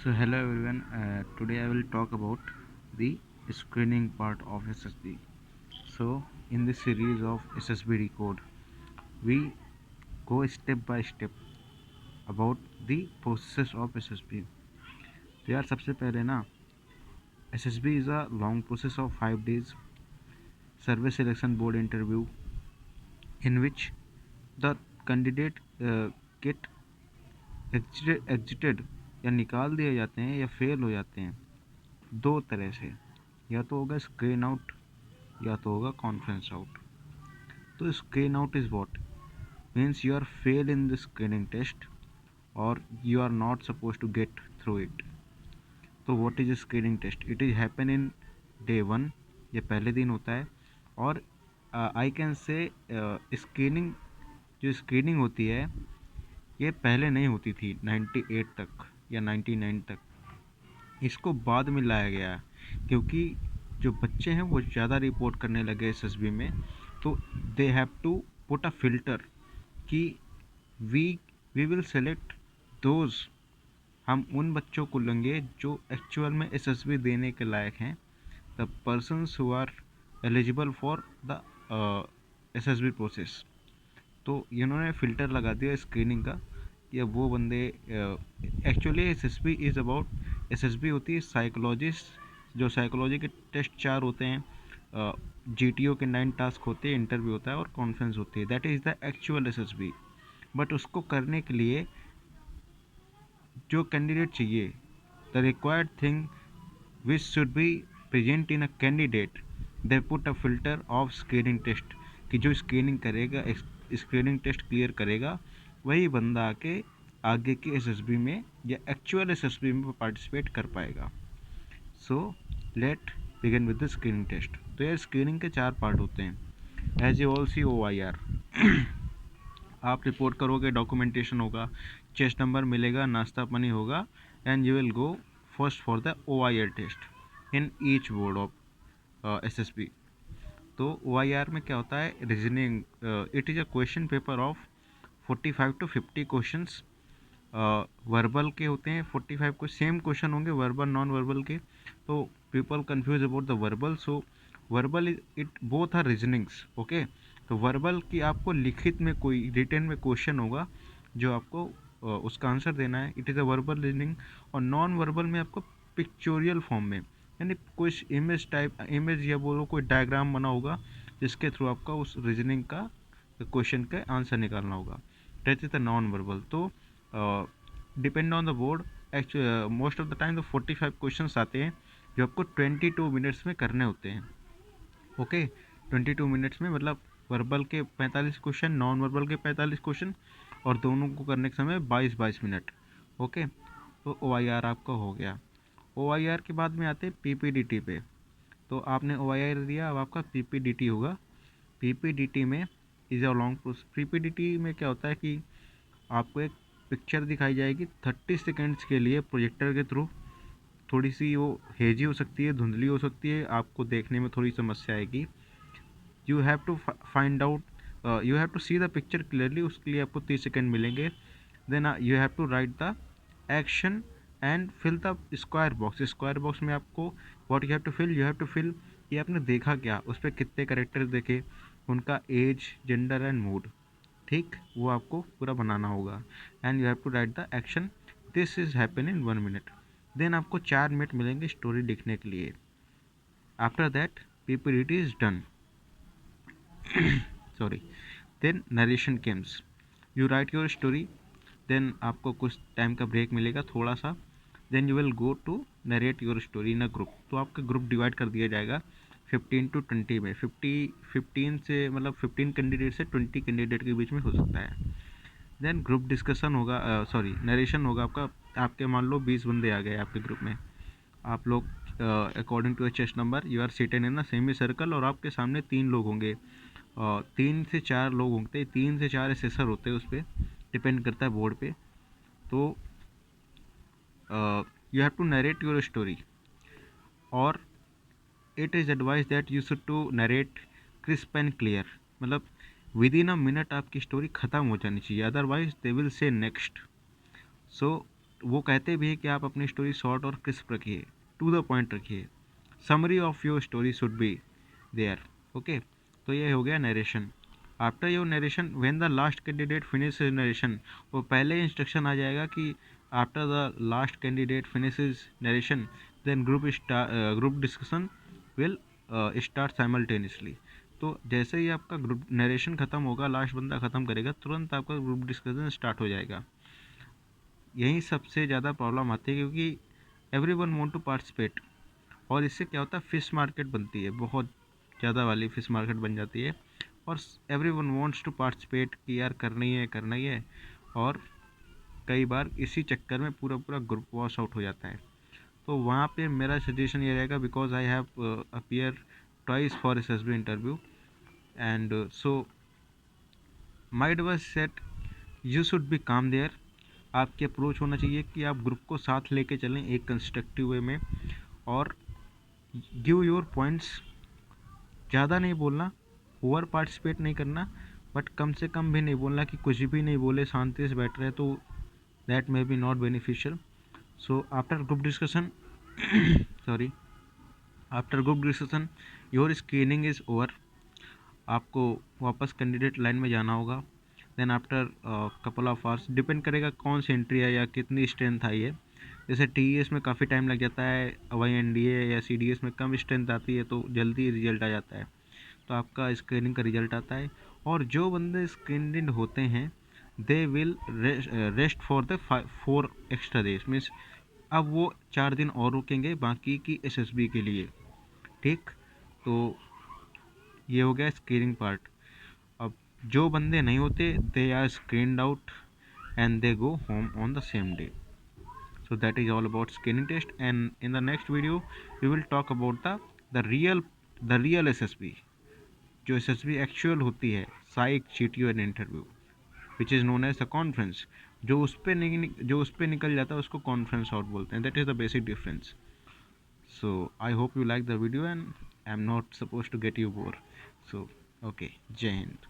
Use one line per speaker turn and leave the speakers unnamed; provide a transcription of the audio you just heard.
So hello everyone. Today I will talk about the screening part of SSB. So in this series of SSB Decode, we go step by step about the process of SSB. तो यार सबसे पहले ना SSB is a long process of 5 days survey selection board interview in which the candidate get exited या निकाल दिए जाते हैं या फेल हो जाते हैं दो तरह से, या तो होगा स्क्रीन आउट या तो होगा कॉन्फ्रेंस आउट. तो screen out is what means you are fail in the screening test और you are not suppose to get through it. तो what is screening test? It is happen in day 1, ये पहले दिन होता है. और I can say screening, जो screening होती है ये पहले नहीं होती थी 98 तक या 99 तक. इसको बाद में लाया गया है क्योंकि जो बच्चे हैं वो ज़्यादा रिपोर्ट करने लगे एसएसबी में. तो they have to put a filter कि we we will select those, हम उन बच्चों को लेंगे जो एक्चुअल में एसएसबी देने के लायक हैं, the persons who are eligible for the SSB process. तो इन्होंने फ़िल्टर लगा दिया स्क्रीनिंग का कि अब वो बंदे actually SSB is about, SSB होती है साइकोलॉजिस्ट, जो साइकोलॉजी के टेस्ट 4 होते हैं, जीटीओ के 9 टास्क होते हैं, इंटरव्यू होता है और कॉन्फ्रेंस होती है. That is the actual SSB. But उसको करने के लिए जो कैंडिडेट चाहिए, the required thing which should be present in a candidate, they put a filter of screening test कि जो स्क्रीनिंग करेगा, स्क्रीनिंग टेस्ट क्लियर करेगा, वही बंदा आके आगे के एसएसबी में या एक्चुअल एसएसबी में पार्टिसिपेट कर पाएगा. So let begin with the screening test. तो यार स्क्रीनिंग के 4 पार्ट होते हैं. As you all see OIR. आप रिपोर्ट करोगे, डॉक्यूमेंटेशन होगा, चेस्ट नंबर मिलेगा, नाश्ता पानी होगा, and you will go first for the OIR test in each board of SSB. तो OIR में क्या होता है? Reasoning. It is a question paper of 45 to 50 questions. Verbal के होते हैं 45 को, सेम क्वेश्चन होंगे वर्बल नॉन वर्बल के. तो people confuse about the verbal. So verbal it both are reasonings. Okay. तो वर्बल की आपको लिखित में कोई रिटन में क्वेश्चन होगा जो आपको उसका आंसर देना है, it is a verbal reasoning. और नॉन वर्बल में आपको पिक्चोरियल फॉर्म में, यानी कुछ इमेज टाइप, इमेज या बोलो कोई डायग्राम बना होगा जिसके थ्रू आपका उस रीजनिंग का क्वेश्चन का आंसर निकालना होगा. That is the non verbal. तो depend on the board, actually most of the time तो 45 क्वेश्चंस आते हैं जो आपको 22 मिनट्स में करने होते हैं. ओके. 22 मिनट्स में मतलब वर्बल के 45 क्वेश्चन, नॉन वर्बल के 45 क्वेश्चन, और दोनों को करने के समय 22-22 मिनट. ओके. तो OIR आपका हो गया. OIR के बाद में आते हैं PPDT पे. तो आपने OIR दिया, अब आपका PPDT होगा. PPDT में is a long process. PPDT में क्या होता है कि आपको एक पिक्चर दिखाई जाएगी 30 सेकेंड्स के लिए प्रोजेक्टर के थ्रू. थोड़ी सी वो हेजी हो सकती है, धुंधली हो सकती है, आपको देखने में थोड़ी समस्या आएगी. You have to find out, you have to see the picture clearly. उसके लिए आपको 30 सेकेंड मिलेंगे. Then you have to write the action and fill the square box. Square box में आपको what you have to fill, you have to fill ये आपने देखा क्या, उस पर कितने करेक्टर देखे, उनका एज, जेंडर एंड मूड. ठीक, वो आपको पूरा बनाना होगा. And you have to write the action. This is happen in 1 minute. Then आपको 4 मिनट मिलेंगे स्टोरी लिखने के लिए. After that PPDT is done. Sorry. Then narration comes. You write your story. Then आपको कुछ टाइम का ब्रेक मिलेगा थोड़ा सा. Then you will go to narrate your story in a group. तो आपका ग्रुप डिवाइड कर दिया जाएगा 15 to 20 में. 15 से मतलब 15 कैंडिडेट से 20 कैंडिडेट के बीच में हो सकता है. देन ग्रुप डिस्कशन होगा, सॉरी नरेशन होगा आपका. आपके मान लो 20 बंदे आ गए आपके ग्रुप में. आप लोग according to a chest number you are seated in a semi circle, और आपके सामने 3 लोग होंगे, 3 से 4 लोग होंगे, 3 से 4 असेसर होते हैं. उस पर डिपेंड करता है बोर्ड पे. तो you have to narrate your story, और it is advise that you should to narrate crisp and clear. मतलब विद इन अ मिनट आपकी स्टोरी ख़त्म हो जानी चाहिए, otherwise they will say next. So वो कहते भी हैं कि आप अपनी स्टोरी शॉर्ट और क्रिस्प रखिए, टू द पॉइंट रखिए, summary of your story should be there. Okay, तो ये हो गया narration. After your narration when the last candidate finish narration, वो पहले इंस्ट्रक्शन आ जाएगा कि after the last candidate finishes narration then group discussion will start simultaneously. तो जैसे ही आपका ग्रुप नरेशन ख़त्म होगा, लास्ट बंदा ख़त्म करेगा, तुरंत आपका ग्रुप डिस्कशन स्टार्ट हो जाएगा। यही सबसे ज़्यादा प्रॉब्लम आती है, क्योंकि every one want to participate, और इससे क्या होता है, फिश मार्केट बनती है, बहुत ज़्यादा वाली फिश मार्केट बन जाती है, और every one wants to participate कि यार करना ही है, और कई बार इसी चक्कर में पूरा पूरा ग्रुप वॉश आउट हो जाता है। तो वहाँ पे मेरा सजेशन ये रहेगा, because I have appear twice for SSB interview, and so my advice set you should be काम देयर। आपकी अप्रोच होना चाहिए कि आप ग्रुप को साथ लेके चलें एक कंस्ट्रक्टिव वे में, और गिव योर पॉइंट्स। ज़्यादा नहीं बोलना, ओवर पार्टिसिपेट नहीं करना, बट कम से कम भी नहीं बोलना कि कुछ भी नहीं बोले, शांति से बैठ रहे, तो that may be not beneficial. So after group discussion sorry, after group discussion your screening is over. आपको वापस कैंडिडेट लाइन में जाना होगा। Then after couple of hours, depend करेगा कौन सी एंट्री है या कितनी स्ट्रेंथ आई है। जैसे टीईएस में काफ़ी टाइम लग जाता है, वही एनडीए या सीडीएस में कम स्ट्रेंथ आती है, तो जल्दी रिजल्ट आ जाता है, तो आपका स्क्रीनिंग का रिजल्ट आता है। और जो बंदे स्क्रीनिंग होते हैं they will rest for the 4 extra days, means अब वो 4 दिन और रुकेंगे बाकी की एसएसबी के लिए। ठीक, तो ये हो गया स्क्रीनिंग पार्ट। अब जो बंदे नहीं होते they are screened out and they go home on the same day. So that is all about screening test, and in the next video we will talk about the real SSB, जो SSB actual होती है, psych GTO and interview, which is known as the conference. जो उस पे निकल जाता है उसको कॉन्फ्रेंस आउट बोलते हैं। That is the basic difference. So I hope you like the video, and I'm not supposed to get you bored. So okay, Jai Hind.